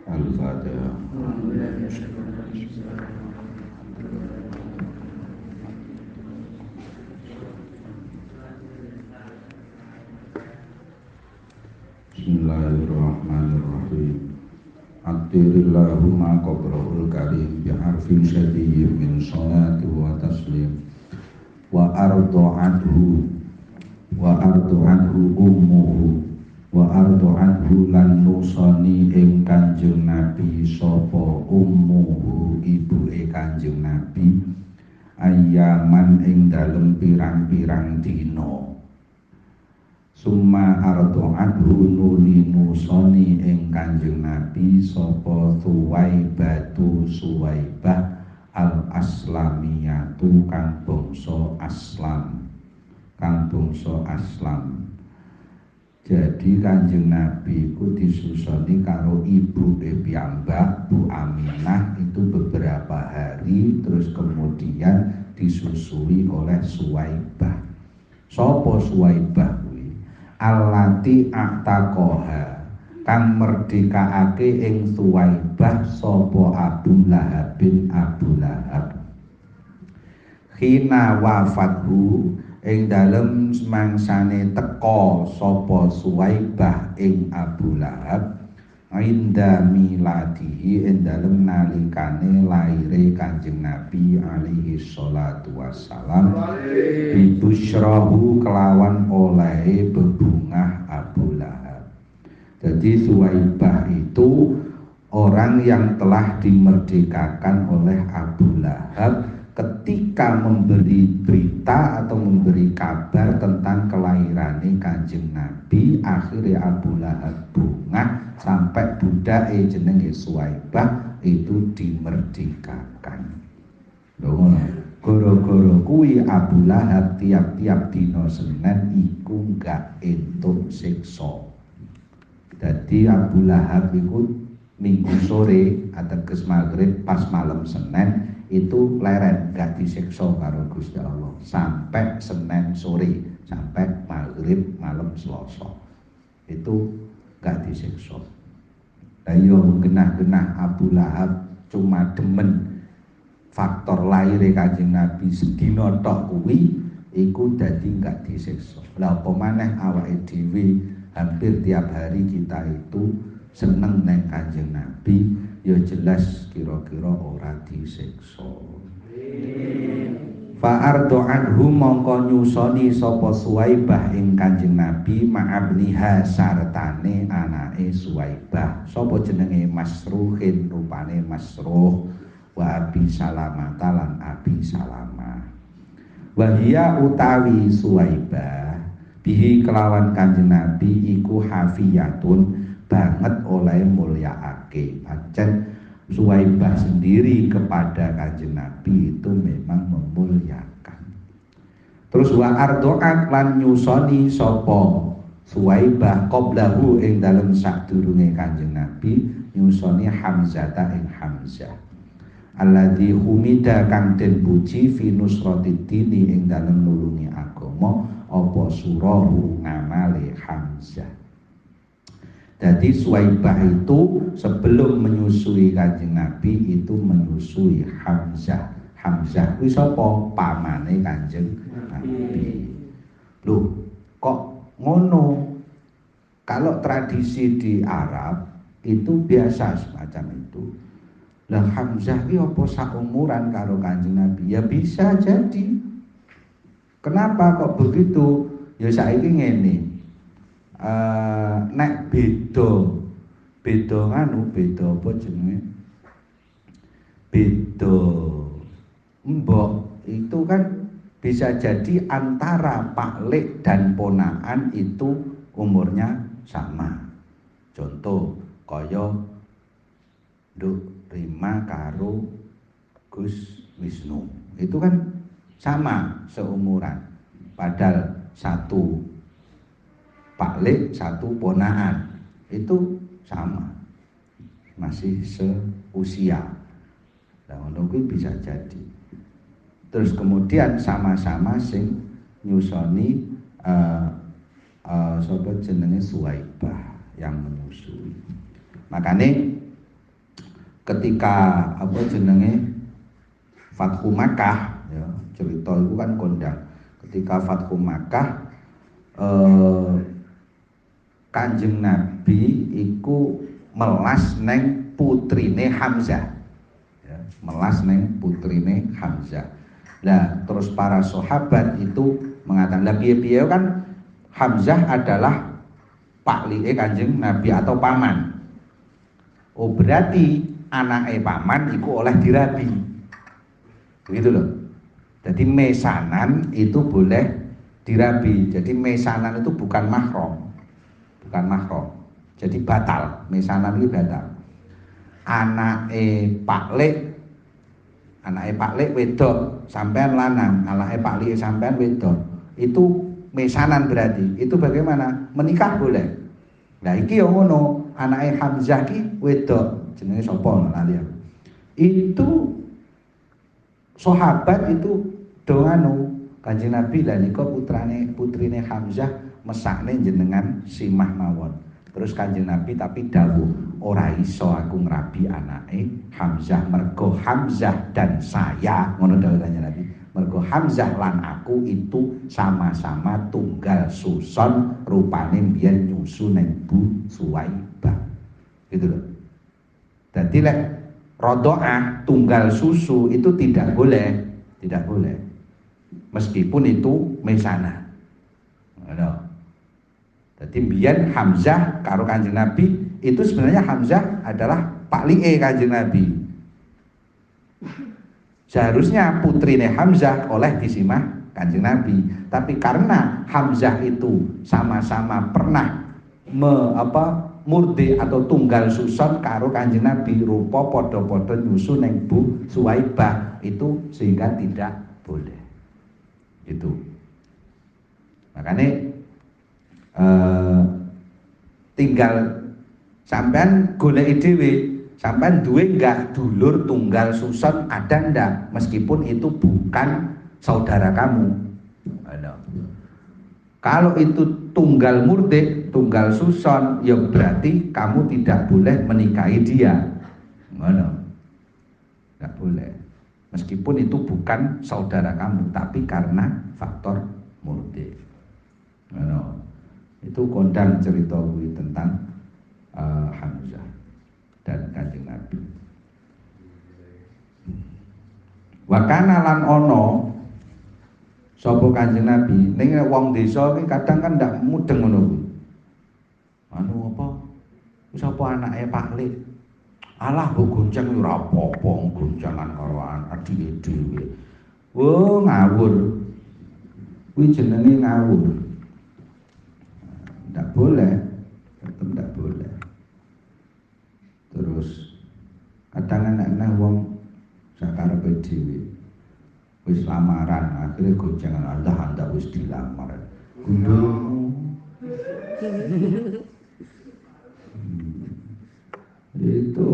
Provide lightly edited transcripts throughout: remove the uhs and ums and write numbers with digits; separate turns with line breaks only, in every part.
Al-Fatihah. Bismillahirrahmanirrahim. Attirillahumma qabrahul karim biharfin syadiyyin min salati wa taslim wa ardu'anhu ummuhu wa ardu'anhu lan nusani ing Kanjeng Nabi sapa ummuhu ibuke Kanjeng Nabi ayyaman ing dalem pirang-pirang dina. Summa ardu'anhu nuli nusani ing Kanjeng Nabi sapa Suwaibah al-Aslamiyatu kang bangsa Aslam. Jadi Kanjeng Nabi itu disusoni karo ibu piyambak Bu Aminah itu beberapa hari, terus kemudian disusui oleh Suwaibah. Sapa Suwaibah kuwi? Allati a'taqaha kang merdekaake ing Suwaibah sapa Abu Lahab. Khina wafathu ing dalem semangsane teka sapa Suwaibah ing Abu Lahab inda miladihi ing dalem nalikane laire Kanjeng Nabi alaihi sholatu wassalam bibusyrahu kelawan olehe bebungah Abu Lahab. Jadi Suwaibah itu orang yang telah dimerdekakan oleh Abu Lahab ketika memberi berita atau memberi kabar tentang kelahirannya Kanjeng Nabi. Akhirnya Abu Lahab bungah sampai budake jenenge Suwaibah itu dimerdekakan. Goro-goro kuwi Abu Lahab tiap-tiap dina Senin iku gak entuk siksa. Jadi Abu Lahab iku minggu sore ateges maghrib pas malam Senin itu leren gak disiksa karo Gusti Allah sampai Senin sore sampai maghrib malam Selasa itu gak disiksa. Ayo genah-genah Abu Lahab cuma demen faktor lahir Kanjeng Nabi sedina tok kuwi iku dadi gak disiksa. Lah apa maneh awake dhewe hampir tiap hari kita itu seneng neng Kanjeng Nabi, ya jelas kira-kira ora disiksa. Fa ardu anhu mongko nyusoni sapa Suwaibah ing Kanjeng Nabi ma'abniha sartane anake Suwaibah. Sapa jenenge Masruhin, rupane Masruh, wa Abi Salamah lan Abi Salamah. Wa hiya utawi Suwaibah bihi kelawan Kanjeng Nabi iku hafiyatun banget oleh mulyaake. Pancen Suwaibah sendiri kepada Kanjeng Nabi itu memang memuliakan. Terus wa ardo'at lan nyusoni sapa Suwaibah qablahu ing dalem sadurunge Kanjeng Nabi nyusoni Hamzah ing Hamzah alladzi humida kang den puji fi nusratid dini ing dalem nulungi agama apa surahu ngamale Hamzah. Jadi Suwaibah itu sebelum menyusui Kanjeng Nabi itu menyusui Hamzah. Hamzah kuwi sapa? Pamane Kanjeng Nabi. Loh, kok ngono? Kalau tradisi di Arab itu biasa semacam itu. Lah Hamzah iki apa saumuran karo Kanjeng Nabi? Ya bisa jadi. Kenapa kok begitu? Ya saiki ngene. Nek beda apa jenenge? Beda mbok itu kan bisa jadi antara Pak Lek dan ponakan itu umurnya sama. Contoh kaya Nduk Rima karo Gus Wisnu. Itu kan sama seumuran. Padahal satu Pak Lek satu ponakan itu sama, masih seusia. Nah, ngono kuwi bisa jadi. Terus kemudian sama-sama sing nyusoni sapa jenenge Suwaibah yang menyusui. Makanya ketika apa jenenge Fathu Makkah ya, cerita itu kan kondang. Ketika Fathu Makkah Kanjeng Nabi iku melas neng putrine Hamzah. Ya, melas neng putrine Hamzah. Nah, terus para sahabat itu mengatakan, lah piye-piye kan Hamzah adalah paklike Kanjeng Nabi atau paman. Oh, berarti anake paman iku oleh dirabi. Begitu loh. Jadi mesanan itu boleh dirabi. Jadi mesanan itu bukan mahram. Bukan mahram. Jadi batal. Mesanan itu batal. Anake paklik wedok sampean lanang, anake paklik sampean wedok. Itu mesanan berarti. Itu bagaimana? Menikah boleh. Nah iki yo ngono, anake Hamzah ki wedok, jenenge sapa lali aku. Itu sahabat itu dongano Kanjeng Nabi lah nika putrine Hamzah mesakne jenengan simah mawon. Terus Kanjeng Nabi tapi dawuh ora iso aku ngrabi anake Hamzah mergo Hamzah dan saya ngono dawuh Kanjeng Nabi. Mergo Hamzah lan aku itu sama-sama tunggal suson rupane mbiyen nyusu ning Bu Suwaibah. Gitu loh. Dadi lek rodoah tunggal susu itu tidak boleh, tidak boleh. Meskipun itu mesana. Ngono. Jadi mbiyen Hamzah karo Kanjeng Nabi itu sebenarnya Hamzah adalah paklike Kanjeng Nabi. Seharusnya putrine Hamzah oleh disimah Kanjeng Nabi, tapi karena Hamzah itu sama-sama pernah murdi atau tunggal susun karo Kanjeng Nabi rupa padha-padha nyusu ning Bu Suwaibah itu sehingga tidak boleh. Itu. Makanya tinggal sampean golek dhewe, sampean duwe enggak dulur tunggal susun ada ndak meskipun itu bukan saudara kamu. Kalau itu tunggal murdi, tunggal susun, ya berarti kamu tidak boleh menikahi dia. Ngono. Enggak boleh. Meskipun itu bukan saudara kamu, tapi karena faktor murdi. Ngono. Itu kondang cerita kuwi tentang Hamzah dan Kanjeng Nabi. Wa kana lan ono sapa Kanjeng Nabi ning wong desa iki kadang kan ndak mudeng ngono kuwi. Anu apa? Sapa anake paklik? Alah mbok gonceng ora apa-apa goncangan karo adike dhewe. Oh ngawur. Kuwi jenenge ngawur. Ndak boleh, tetep ndak boleh. Terus kadang anak-anak wong sakarepe dhewe wis lamaran akhirnya goncangan Allah anda wis dilamar gundulmu. Itu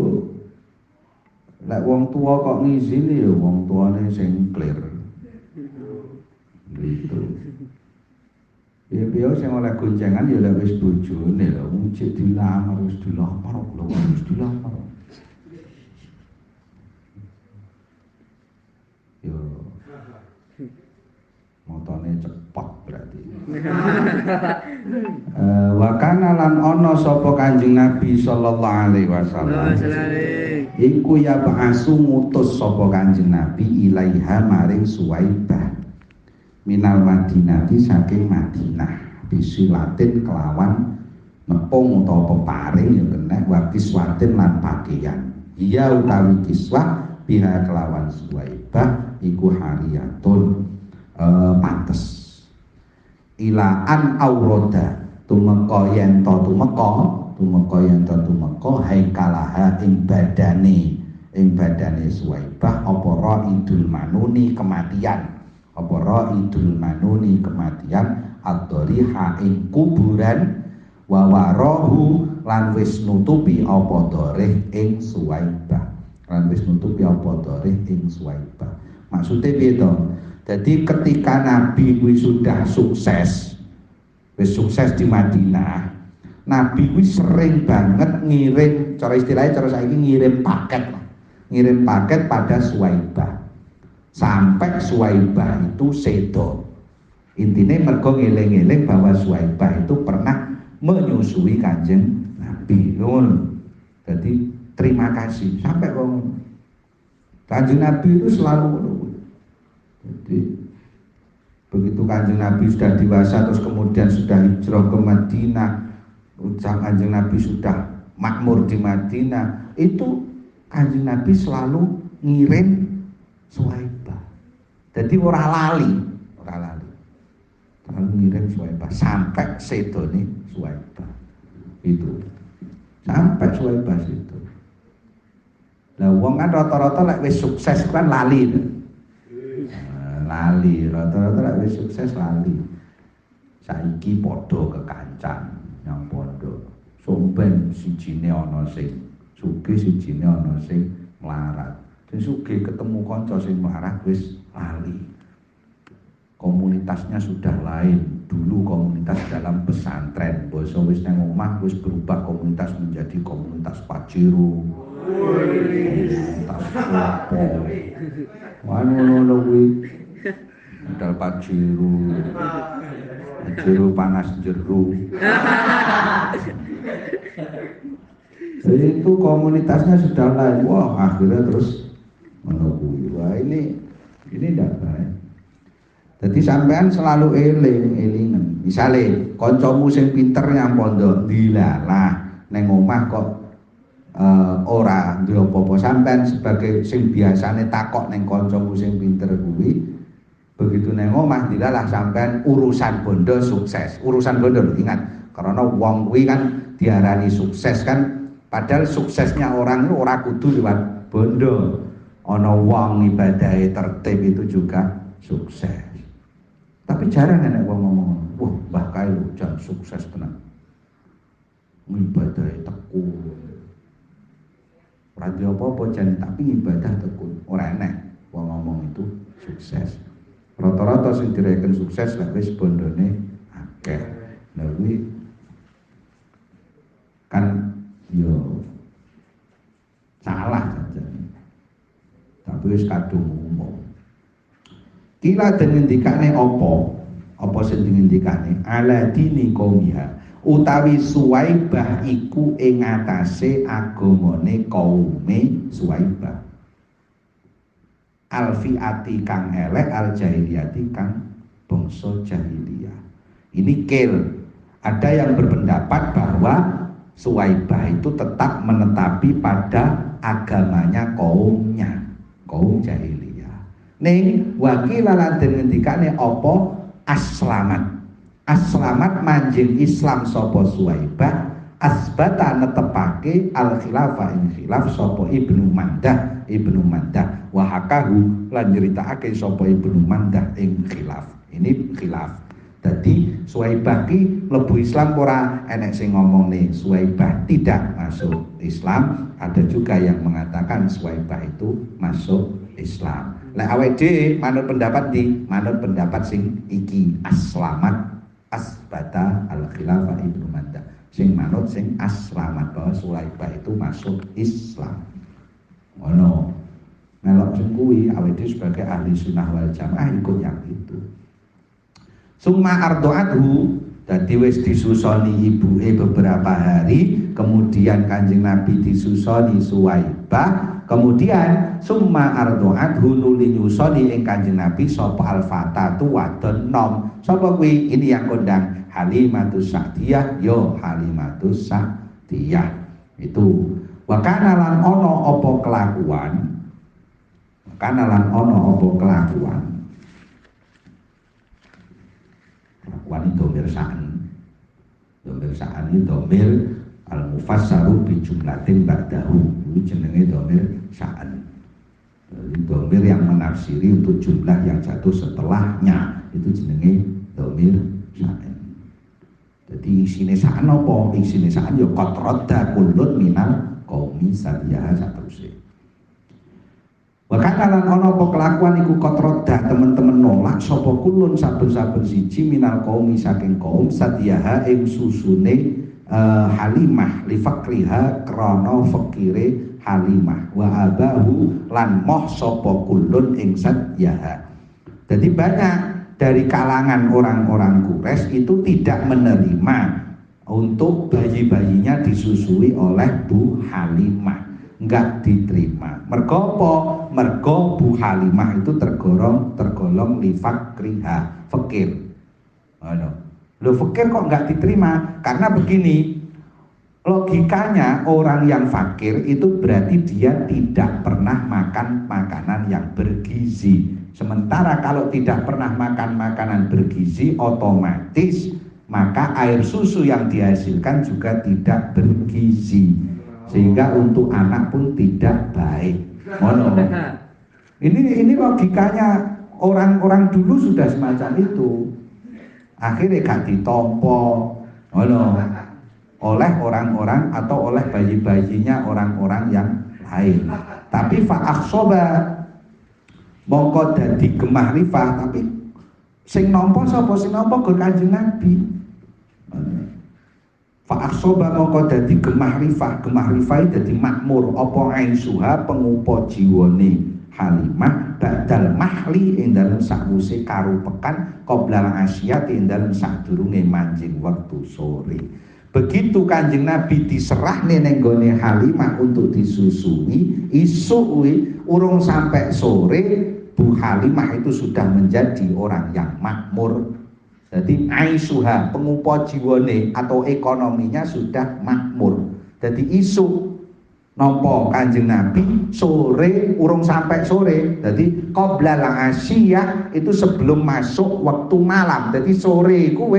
lek wong tua kok ngizini ya wong tuane sing clear gitu. Ya biyo sing oleh goncangan ya lek wis bojone lho wong cek dilamar wis dilamar lho wis dilamar. Yo motone cepet berarti. Wa kana lan ana sapa Kanjeng Nabi sallallahu alaihi wasallam. Iku ya ba'asu ngutus sapa Kanjeng Nabi ilaiha maring Suwaibah. Minal Madinati saking Madinah bisilatin kelawan nepung utawa peparing ya kena wakiswatin lan pakaian. Iya utawi kiswah biha kelawan Suwaibah iku hariyatun pantes ilaan auroda tumeka yen to tumeka haikalaha ing badane Suwaibah apa raidul manuni kematian ad-dhariha ing kuburan wa warahu lan wis nutupi apa dharih ing Suwaibah maksudnya piye to? Jadi ketika Nabi kuwi sudah sukses di Madinah, Nabi kuwi sering banget ngirim, cara istilahnya cara saiki ngirim paket lah. ngirim paket pada Suwaibah. Sampai Suwaibah itu sedo. Intinya mergo ngeling-eling bahwa Suwaibah itu pernah menyusui Kanjeng Nabi. Jadi terima kasih sampai wong Kanjeng Nabi itu selalu. Jadi begitu Kanjeng Nabi sudah dewasa terus kemudian sudah hijrah ke Madinah, Kanjeng Nabi sudah makmur di Madinah, itu Kanjeng Nabi selalu ngirim Suwaibah. Jadi ora lali. Selalu ngirim Suwaibah sampai sedone Suwaibah. Itu. Sampai Suwaibah itu. Lah wong kan rata-rata lek wis sukses kan lali. Lali, rata-rata lek wis sukses lali. Saiki padha kekancan yang pondok. Somben sijine ana sing sugih, sijine ana sing melarat. Sing sugih ketemu kanca sing melarat wis lali. Komunitasnya sudah lain. Dulu komunitas dalam pesantren, basa wis nang omah wis berubah komunitas menjadi komunitas Pajero. Komunitas apa? Ngono kuwi. Modal Pajero panas jeruk. Jadi itu komunitasnya sudah lain. Wah, akhirnya terus menunggu. Wah, ini tidak baik. Jadi sampean selalu eling-elingan. Misale kancamu sing pinter yang pondok dilalah neng omah kok ora duwe apa-apa, sampean sebagai sing biasane takok neng kancamu sing pinter kuwi, begitu neng omah dilalah sampean urusan bondo sukses. Urusan bondo ingat, karena wong kuwi kan diarani sukses kan, padahal suksesnya orang itu ora kudu liwat bondo. Ana wong ibadahe tertib itu juga sukses. Tapi jarang nek wong ngomong, wah Mbah Kail jan sukses tenan. Ibadahe tekun. Ora di apa-apa jan tapi ibadah tekun. Ora enek wong ngomong itu sukses. Rata-rata sing direken sukses lek wis bondone akeh. Lha kuwi kan yo salah saja. Tapi wis kadung umum. Kila den ngendikane apa sing ngendikane ala dini qaumiha utawi Suwaibah iku ing atase agamane kaume Suwaibah alfiati kang elek al jahiliyati kang bangsa jahiliyah. Ini ada yang berpendapat bahwa Suwaibah itu tetap menetapi pada agamanya kaumnya, kaum jahiliyah. Ning wakilalan den ngendikane apa aslamat manjing Islam sapa Suwaibah asbata netepake al khilafah ing khilaf sapa Ibnu Mandah wa hakahu lan nyritakake sapa Ibnu Mandah ing khilaf. Ini khilaf. Jadi Suwaibah ki mlebu Islam ora enek sing ngomongne Suwaibah tidak masuk Islam, ada juga yang mengatakan Suwaibah itu masuk Islam. Lek awake dhewe manut pendapat sing iki aslamat asbata al khilafah Ibnu Mandah. Sing manut sing aslamat bahwa Suwaibah itu masuk Islam. Ngono. Melok sing kuwi awake dhewe sebagai ahli sunnah wal jamaah ikut yang itu. Summa ardo'athu, dadi wis disusoni ibuke beberapa hari, kemudian Kanjeng Nabi disusoni Suwaibah, kemudian summa ardo'athu nuli nyusoni ing Kanjeng Nabi sapa al-fatatu wadon nom. Sapa kuwi? Ini yang kondang Halimatus Sa'diyah, yo Halimatus Sa'diyah. Itu wa kana lan ana apa kelakuan? Wani domir sa'an ini domir al-mufassaru bi jumlatin ba'dahu. Ini jenenge domir sa'an. Jadi domir yang menafsiri untuk jumlah yang jatuh setelahnya itu jenenge domir sa'an. Jadi isine sa'an apa? Isine sa'an ya qatradda kullun minal qaumi sadiyaha saterusé. Bahkan lan ana apa kelakuan iku kotrodah temen-temen nolak sapa kulun saben-saben siji minal qaumi saking kaum sadiyaha ing susune Halimah li fakriha krana fakire Halimah wa abahu lan moh sapa kullun ing sadyaha. Jadi banyak dari kalangan orang-orang Quraisy itu tidak menerima untuk bayi-bayinya disusui oleh Bu Halimah, enggak diterima. Mergo apa? Mergo Bu Halimah itu tergolong li fakriha, fakir. Lo fakir kok enggak diterima? Karena begini, logikanya orang yang fakir itu berarti dia tidak pernah makan makanan yang bergizi. Sementara kalau tidak pernah makan makanan bergizi, otomatis maka air susu yang dihasilkan juga tidak bergizi, sehingga untuk anak pun tidak baik. Ini logikanya orang-orang dulu sudah semacam itu. Akhirnya gak ditompo oleh orang-orang atau oleh bayi-bayinya orang-orang yang lain. Tapi fa'akhsoba mongko dadi gemah rifah, tapi sing nampa sapa? Sing nampa go Kanjeng Nabi. Fa'akhsoba mongko dadi gemah rifah dadi makmur apa aisuha pengupa jiwane Halimah badal mahli ing dalem sakwuse karupekan qoblal asyat ing dalem sadurunge manjing wektu sore. Begitu Kanjeng Nabi diserahne ning gone Halimah untuk disusui, isuk urung sampai sore Bu Halimah itu sudah menjadi orang yang makmur. Jadi aisuha pengupa jiwane atau ekonominya sudah makmur. Jadi isuk nampa Kanjeng Nabi sore urung sampai sore. Jadi qoblal asyiyah itu sebelum masuk waktu malam. Jadi sore iku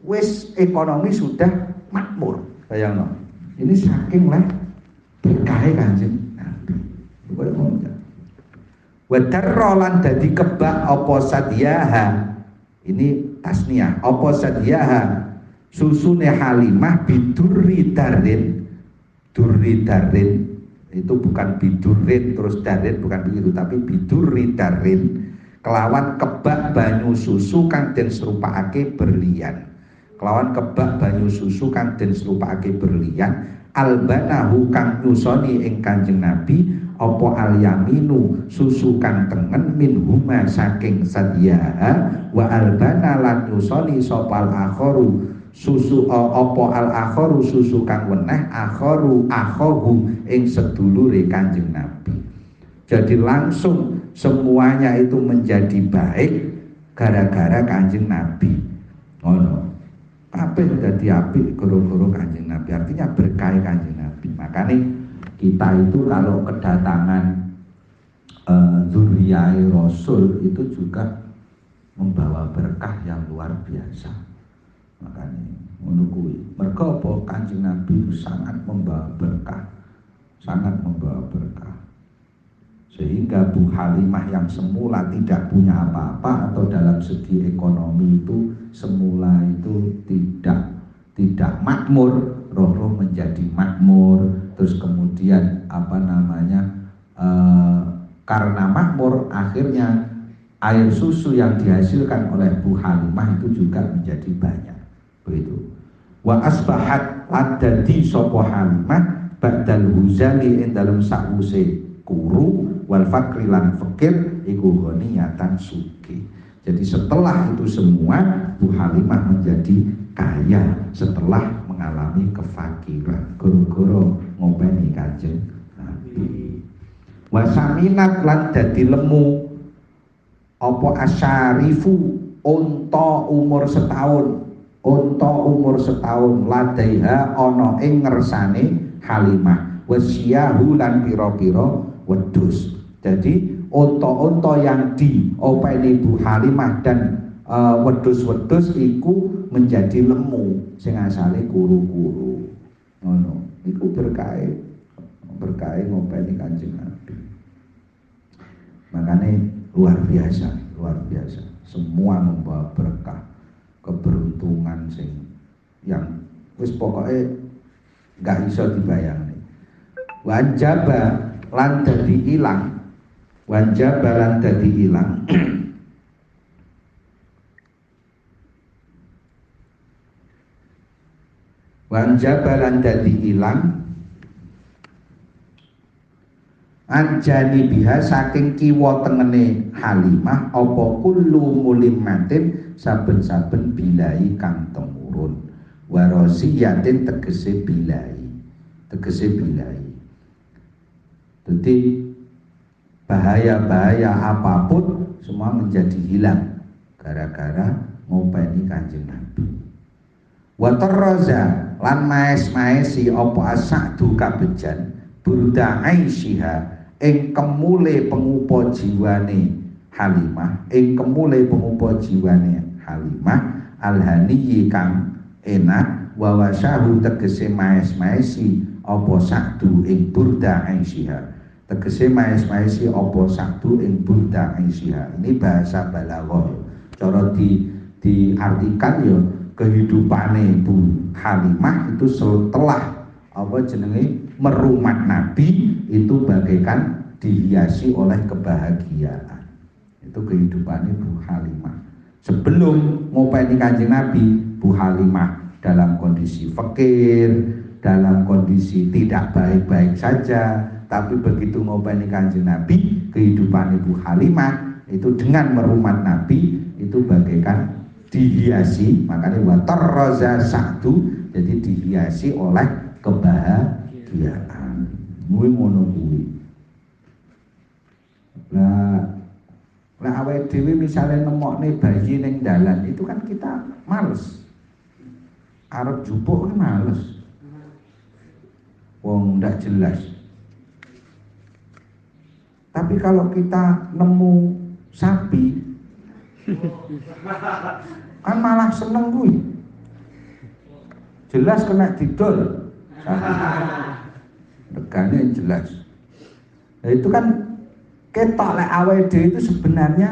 wis ekonomi sudah makmur. Bayangno. Ini saking lah berkahe Kanjeng Nabi. Wa darrolan dadi kebak apa sadiyaha. Ini tasniah. Apa sadiyaha susune Halimah bidurri darin. Durri darin itu bukan bidurin terus darin, bukan begitu, tapi bidurri darin kelawan kebak banyu susu kang den serupakake berlian. Kelawan kebak banyu susu kang den serupakake berlian albanahu kang nyusoni ing Kanjeng Nabi apa al-yaminu susu kang tengen min huma saking sadiyaha wa albana lan nyusoni sopal akhoru susu apa al-akhoru susu kang weneh akhoru akhohu ing sedulure Kanjeng Nabi. Jadi langsung semuanya itu menjadi baik gara-gara Kanjeng Nabi. Kabeh dadi apik gara-gara Kanjeng Nabi, artinya berkah Kanjeng Nabi. Makanya kita itu kalau kedatangan dzurriyyah Rasul itu juga membawa berkah yang luar biasa. Makanya menunggu mergo apa Kanjeng Nabi itu sangat membawa berkah, sehingga Bu Halimah yang semula tidak punya apa-apa atau dalam segi ekonomi itu semula itu tidak makmur, roh menjadi makmur. Terus kemudian karena makmur akhirnya air susu yang dihasilkan oleh Bu Halimah itu juga menjadi banyak. Begitu. Wa asbahat ladadi sapa Halimah ba'dal huzali ing dalem sakwuse kuru wal fakri lan fakir iku ghaniyatan sugih. Jadi setelah itu semua Bu Halimah menjadi kaya setelah mengalami kefakiran gara-gara ngopeni Kanjeng Nabi. Wa saminat lan dadi lemu apa asyarifu unta umur setahun ladaiha ana ing ngersane Halimah wasyahu lan pira-pira wedhus. Jadi unta-unta yang diopeni Bu Halimah dan wedhus-wedhus iku menjadi lemu sing asale kuru-kuru. Ngono. Iku berkah ngopeni Kanjeng Nabi. Makanya luar biasa. Semua membawa berkah, keberuntungan yang wis pokoknya gak iso dibayangin. Wanjaba lan dadi ilang anjani biha saking kiwa tengene Halimah apa kullu mulimatin saben-saben bilai kang temurun warosiyatin tegese bilai jadi bahaya-bahaya apapun semua menjadi hilang gara-gara ngopeni Kanjeng Nabi. Wa tarraza lan maes-maesi apa asadu kabejan burda aisyiha ing kemule pengupa jiwane Halimah alhaniyi kang enak wa wasahu tegese maes-maesi apa sakdu ing burda aisyiha tegese maes-maesi apa sakdu ing burda aisyiha. Ini bahasa balaghah cara diartikan ya kehidupane Bu Halimah itu setelah apa jenenge merumat Nabi itu bagaikan dihiasi oleh kebahagiaan. Itu kehidupannya Bu Halimah. Sebelum ngopeni Kanjeng Nabi, Bu Halimah dalam kondisi fakir, dalam kondisi tidak baik-baik saja, tapi begitu ngopeni Kanjeng Nabi, kehidupan Ibu Halimah itu dengan merumat Nabi itu bagaikan dihiasi, makanya watarraza sa'du, jadi dihiasi oleh kebahagiaan. Kuwi ngono kuwi. Lah awake dhewe misale nemokne bayi ning dalan itu kan kita males. Arep jupuk ki males. Wong ndak jelas. Tapi kalau kita nemu sapi kan malah seneng kuwi. Jelas kena didol. Regane jelas. Nah, itu kan ketok lek awake dhewe itu sebenarnya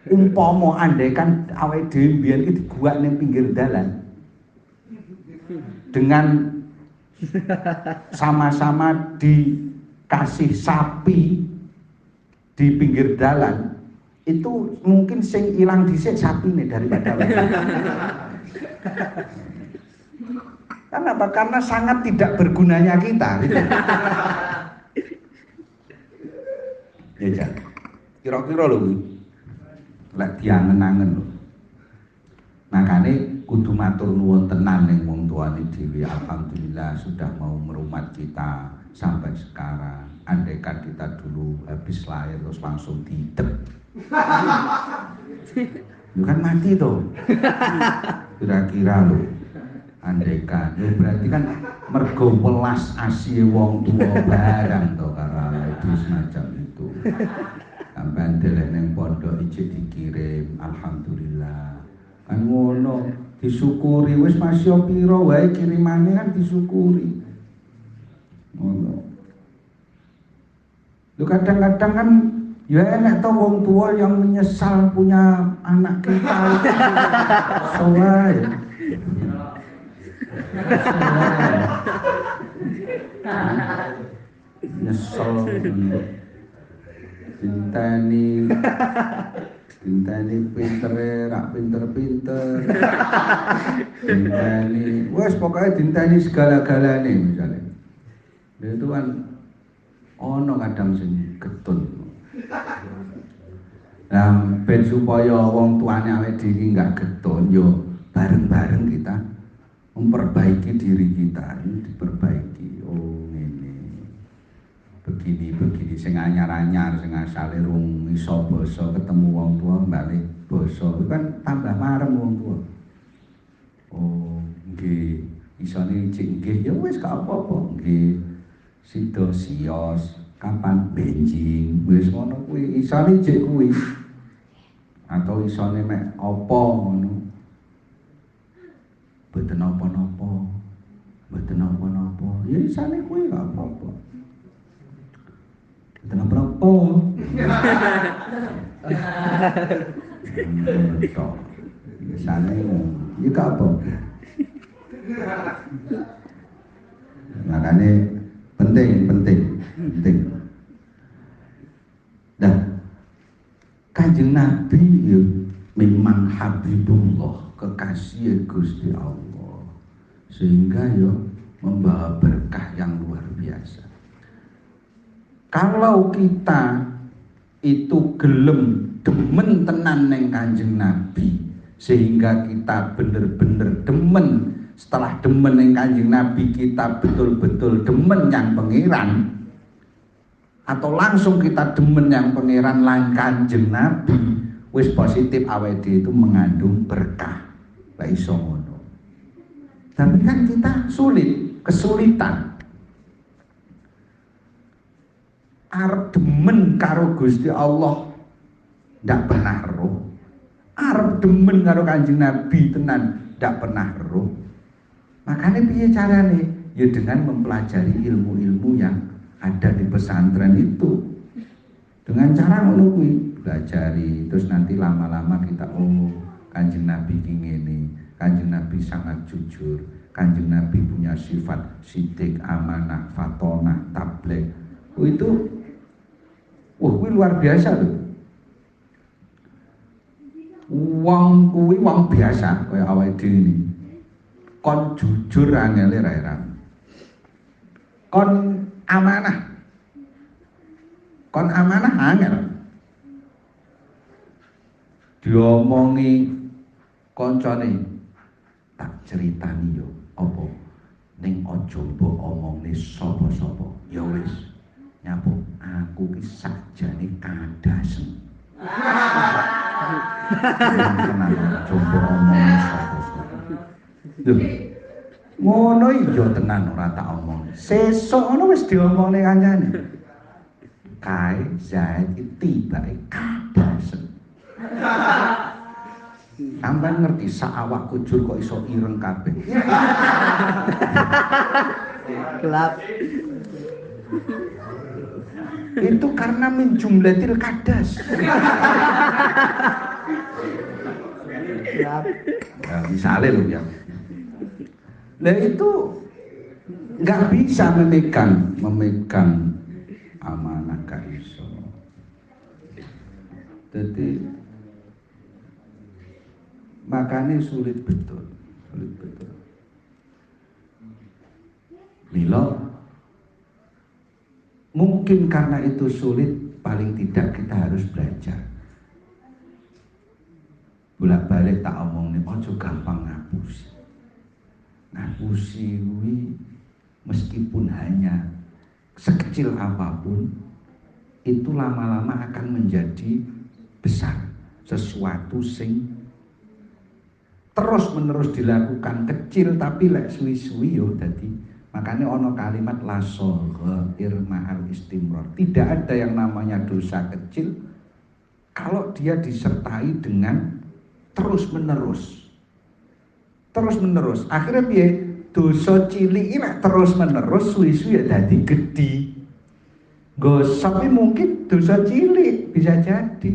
umpama andaikan awake dhewe mbiyen iki diguak ning pinggir dalan dengan sama-sama dikasih sapi di pinggir dalan itu mungkin sing ilang dhisik sapine daripada Kenapa? Karena sangat tidak bergunanya kita gitu. Ya, kira-kira lho lek diangen-angen lho. Makane kudu matur nuwun tenan ning wong tuane dhewe. Alhamdulillah sudah mau merumat kita sampai sekarang. Andaikan kita dulu habis lahir terus langsung didep. Lu kan mati tuh. Kira-kira lho. Andaikan, ya berarti kan mergo welas asih wong tua barang to karo itu semacam itu. Sampeyan delek ning pondok ijik dikirim, alhamdulillah. Kan ngono, disyukuri wis masya pira wae kirimane kan disyukuri. Ngono. Lu kadang-kadang kan ya enak to wong tua yang menyesal punya anak kita. Soalnya nyesel dinteni pintere rak pinter-pinter dinteni wes pokoknya dinteni segala-galane misalnya itu kan ono kadang sing getun. Nah ben supaya wong tuane awake dhewe enggak getun yo bareng-bareng kita memperbaiki diri kita, ini diperbaiki. Oh ini begini sing anyar-anyar sing asale rung iso basa ketemu wong tua balik basa itu kan tambah marem wong tua. Oh nggih isone cek nggih ya wis gak apa-apa nggih sida sios kapan benjing wis ngono kuwi isone cek kuwi atau isone mek apa ngono. Mboten napa-napa. Ya isane kuwi gak apa-apa. Mboten napa-napa. Tok. Isane ya gak apa-apa. Makanya penting. Nah, Kanjeng Nabi ya memang Habibullah, kekasih Gusti Allah, sehingga ya membawa berkah yang luar biasa. Kalau kita itu gelem demen tenan neng Kanjeng Nabi, sehingga kita bener-bener demen, setelah demen neng Kanjeng Nabi kita betul-betul demen yang pangeran, atau langsung kita demen yang pangeran lan Kanjeng Nabi, wis positif awet itu mengandung berkah. Lah iso ngono. Tapi kan kita kesulitan. Arep demen karo Gusti Allah ndak pernah roh. Arep demen karo Kanjeng Nabi tenan ndak pernah roh. Makanya piye carane? Ya dengan mempelajari ilmu-ilmu yang ada di pesantren itu. Dengan cara ngono kuwi, belajari, terus nanti lama-lama kita Kanjeng Nabi ngene, Kanjeng Nabi sangat jujur, Kanjeng Nabi punya sifat sidik, amanah, fatonah, tabligh. Itu kuwi luar biasa loh. Wong kuwi wong biasa kaya awake dhewe iki. Kon jujur angele ra heran. Kon amanah. Kon amanah angel. Diomongi koncone tak ceritani yo apa ning aja mbok omongne sapa-sapa. Ya wis. Nyapu aku ki sakjane kadasen. Tenan coba omong sapa-sapa. Lho. Ngono iya tenan ora tak omong. Sesuk ngono wis diomongne kancane. Kae Zaid tibake kadasen. Sampeyan ngerti sak awakku jur kok iso ireng kabeh.
Gelap.
Itu karena min jumlatil kadas.
Gelap.
Ya, misalnya loh ya. Nah itu nggak bisa memegang amanah gak iso. Jadi makanya sulit betul. Milo mungkin karena itu sulit, paling tidak kita harus belajar. Bolak-balik tak omong nih, ojo gampang ngapusi. Ngapusi kuwi meskipun hanya sekecil apapun, itu lama-lama akan menjadi besar. Sesuatu sing terus menerus dilakukan kecil tapi lek suwi-suwi yo dadi. Makanya ono kalimat la shaghair ma'al istimrar. Tidak ada yang namanya dosa kecil kalau dia disertai dengan terus menerus. Akhirnya piye? Dosa cilik ini terus menerus suwi-suwi ya dadi gedhi. Gosok mungkin dosa cilik bisa jadi.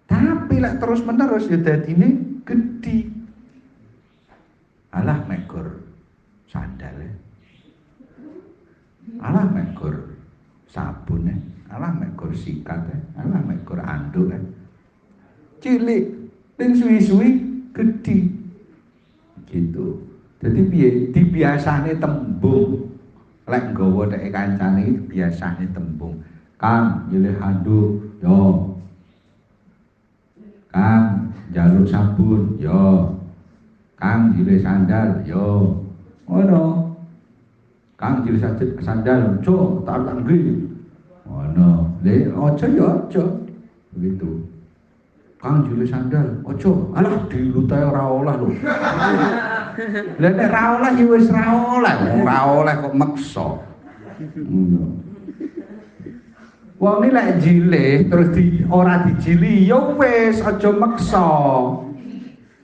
Tapi lek terus menerus ya dadine gedhi. Alah megor sandal ya. Alah megor sabun ya. Alah megor sikat ya. Alah megor anduk ya. Cilik dan suwi-suwi gedhi gitu. Jadi piye dibiasane tembung lek nggawa nek kancane biasane tembung Kang nyilih handuk yo, Kang jaluk sabun yo, Kang nyilih sandal yo, ngono. Kang nyilih sandal cuk tak nggih ngono. Le aja yo aja begitu. Kang nyilih sandal ojo alah dilutae ora oleh lho. Lah nek ra oleh ya wis ra oleh kok meksa. Wong iki lek jilih terus ora dijili ya wis aja meksa.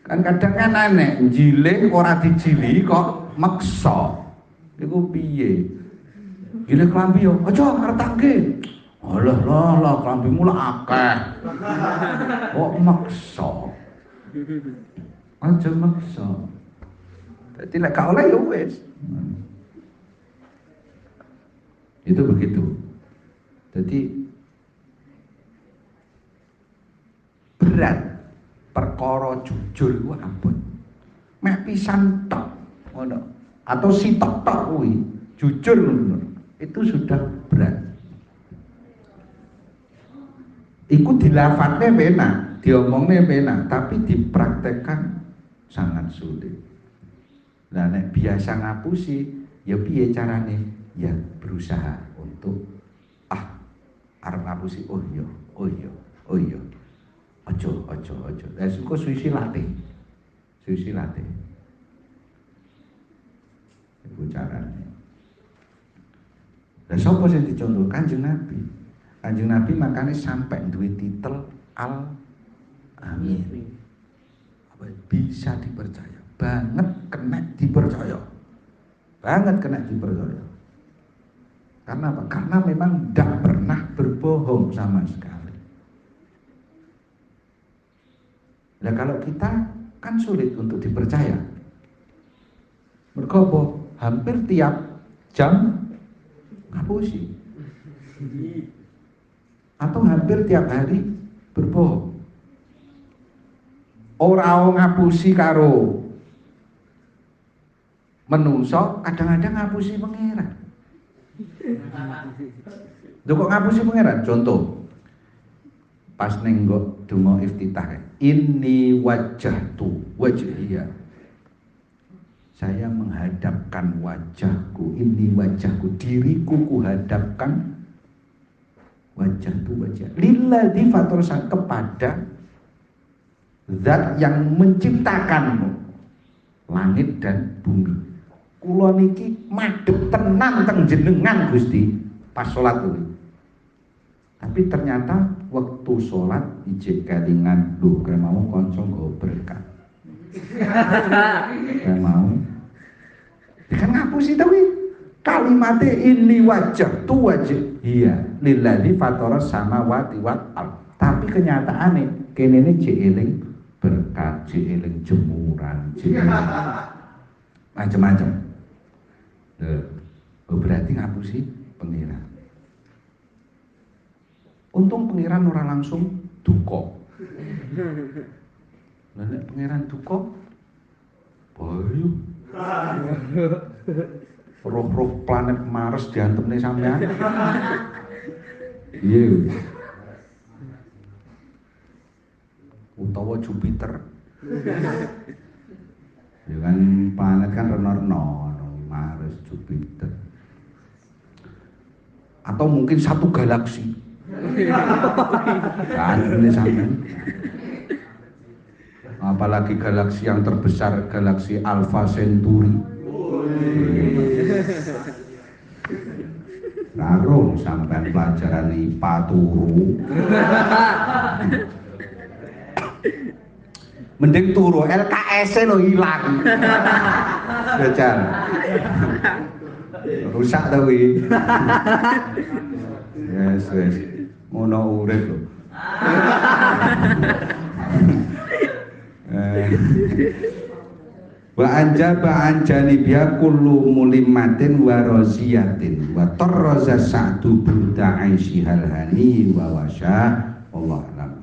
Kan kadang kan aneh jilih ora dijili kok meksa. Iku piye? Jilih klambi yo aja arep tangke. Alah klambimu lak akeh. Kok meksa. Aja meksa. Jadi lek gak oleh ya wis. Itu begitu. Jadi berat perkara jujur ku ampun. Mek pisan tok ngono. Atau sitok tok kuwi jujur ngono. Itu sudah berat. Iku dilafatnya penak, diomongnya penak, tapi dipraktekkan sangat sulit. Nah, nek biasa ngapusi, ya piye carane? Ya berusaha untuk arep ngapusi, oh iya, ojo. Lah suku suwi latih. Iku carane. Lah sapa sing dicontoh? Kanjeng Nabi. Kanjeng Nabi makanya sampai duwe titel Al-Amin. Bisa dipercaya, banget kena dipercaya. Karena apa? Karena memang tidak pernah berbohong sama sekali. Nah kalau kita kan sulit untuk dipercaya. Mergo hampir tiap jam ngapusi. Atau hampir tiap hari berbohong. Ora ngapusi karo menungso, kadang-kadang ngapusi pangeran. Lho kok ngapusi pangeran? Contoh. Pas nenggok donga iftitah. Inni wajhiya. Saya menghadapkan wajahku, ini wajahku, diriku kuhadapkan wajah. Lilladzi fatarsa, kepada Zat yang menciptakanmu langit dan bumi. Kula niki madhep tenan teng jenengan Gusti pas salat kuwi. Tapi ternyata waktu salat ijek kelingan lho mau kanca nggo berkah. Mau. Kan ngapusi ta kuwi. Kalimate ini wajah iya lillazi fataras samawati wal ardh. Tapi kenyataane kene ne jek eling berkat, eling jemuran, macam-macam. Berarti ngapusi pengiran. Untung pengiran ora langsung duka. Nek pengiran duka, bayu. Roh-roh planet Mars diantemne sampean. Iya. Utawa Jupiter. Ya kan planet kan reno-reno, Mars, Jupiter. Atau mungkin satu galaksi. Kan ini sampean. Apalagi galaksi yang terbesar, galaksi Alpha Centauri. Narung sampean pelajaran IPA turu. Mending turu LKS lo hilang. Jajan. Rusak ta kuwi. Yes. Ngono urip lho. Wa anjani biya kullu mulimatin wa raziyatin wa tarraza sa'du burda aishihal hani wa wasya Allah alam.